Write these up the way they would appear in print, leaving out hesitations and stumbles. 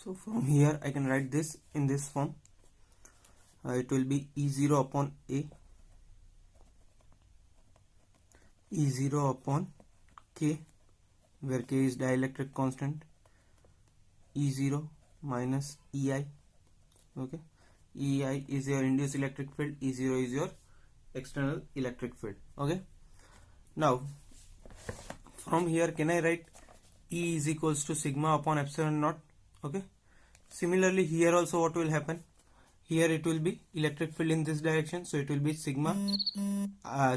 So from here I can write this in this form. It will be E0 upon A, E0 upon K, where K is dielectric constant, E0 minus EI. Okay, EI is your induced electric field, E0 is your external electric field. Okay, now from here can I write E is equals to sigma upon epsilon naught. Okay, similarly here also what will happen, here it will be electric field in this direction, so it will be sigma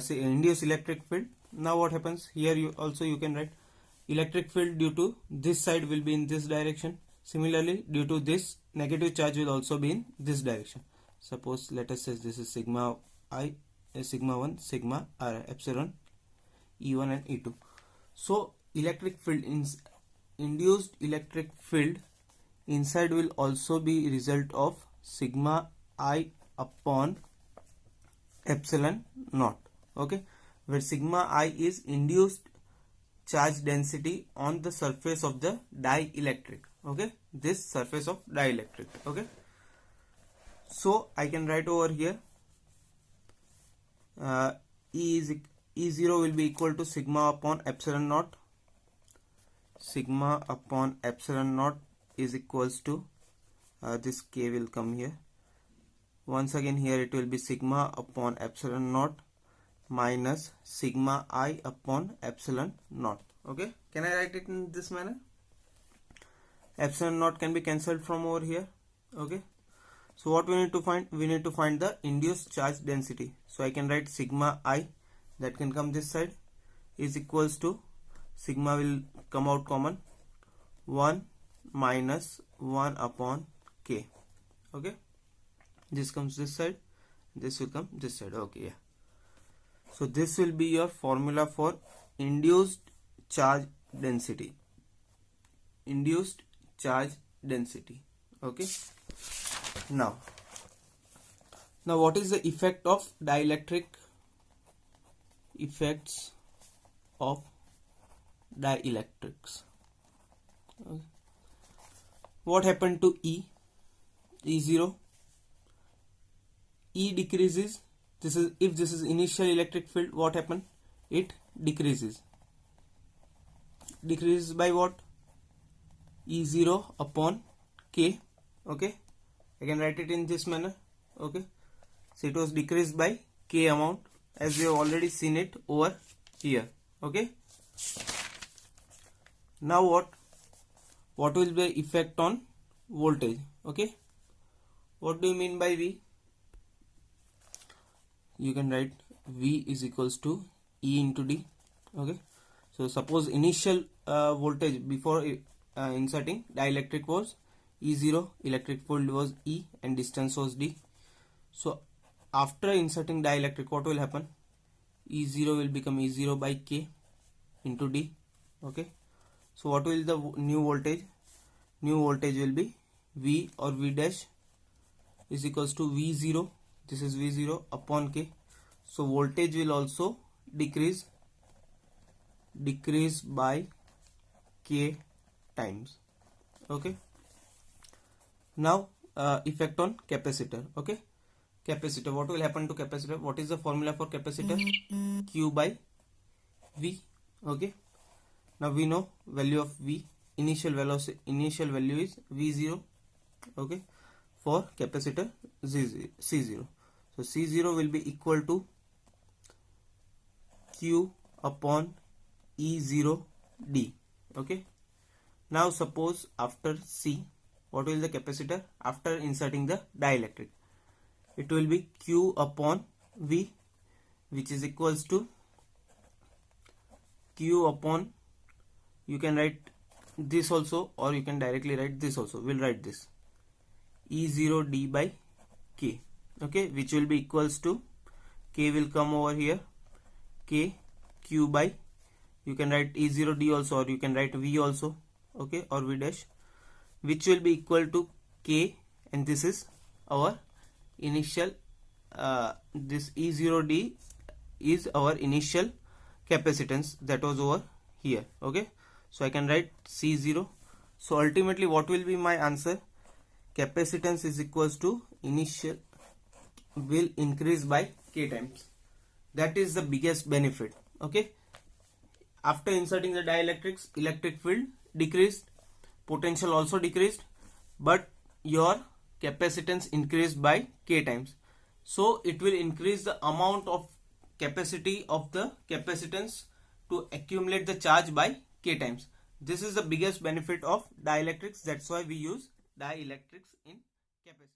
say induced electric field. Now what happens here, you can write electric field due to this side will be in this direction. Similarly, due to this, negative charge will also be in this direction. Suppose let us say this is sigma I, sigma 1, sigma epsilon E1 and E2. So electric field induced electric field inside will also be result of sigma I upon epsilon naught. Okay, where sigma I is induced charge density on the surface of the dielectric. Okay, this surface of dielectric. Okay, so I can write over here E0 will be equal to sigma upon epsilon naught. Sigma upon epsilon naught is equals to this K will come here. Once again here it will be sigma upon epsilon naught minus sigma I upon epsilon naught. Okay, can I write it in this manner? Epsilon naught can be cancelled from over here. Okay, so what we need to find? We need to find the induced charge density. So I can write sigma I, that can come this side, is equals to sigma will come out common, 1 minus 1 upon K. Okay, this comes this side, this will come this side. Okay, yeah. So this will be your formula for induced charge density. Induced charge density. Okay. Now what is the effect of dielectric? Effects of dielectrics. Okay. What happened to E0? E decreases. This is, if this is initial electric field, what happened? It decreases. Decreases by what? E0 upon K. Okay, I can write it in this manner. Okay, so it was decreased by K amount, as we have already seen it over here. Okay, now what will be the effect on voltage? Okay, what do you mean by V? You can write V is equals to E into D. Okay, so suppose initial voltage before inserting dielectric was E0, electric field was E and distance was D. So after inserting dielectric, what will happen? E0 will become E0 by K into D. Okay, so what will the new voltage? New voltage will be V or V dash is equals to V0. This is V0 upon K. So voltage will also decrease by K times. Okay, now effect on capacitor. Okay, capacitor, what will happen to capacitor? What is the formula for capacitor? Q by V. Okay, now we know value of V, initial value is V0. Okay, for capacitor C0. So C0 will be equal to Q upon E0D. Okay, now suppose after C, what will the capacitor after inserting the dielectric? It will be Q upon V, which is equals to Q upon, you can write this also or you can directly write this also. We'll write this E0D by K. Okay, which will be equals to, K will come over here, K Q by, you can write E0D also or you can write V also. Okay, or V dash, which will be equal to K, and this is our initial this E0D is our initial capacitance that was over here. Okay, so I can write C0. So ultimately what will be my answer? Capacitance is equals to initial will increase by k times. That is the biggest benefit. Okay, after inserting the dielectrics, electric field decreased, potential also decreased, but your capacitance increased by k times. So it will increase the amount of capacity of the capacitance to accumulate the charge by k times. This is the biggest benefit of dielectrics. That's why we use dielectrics in capacitance.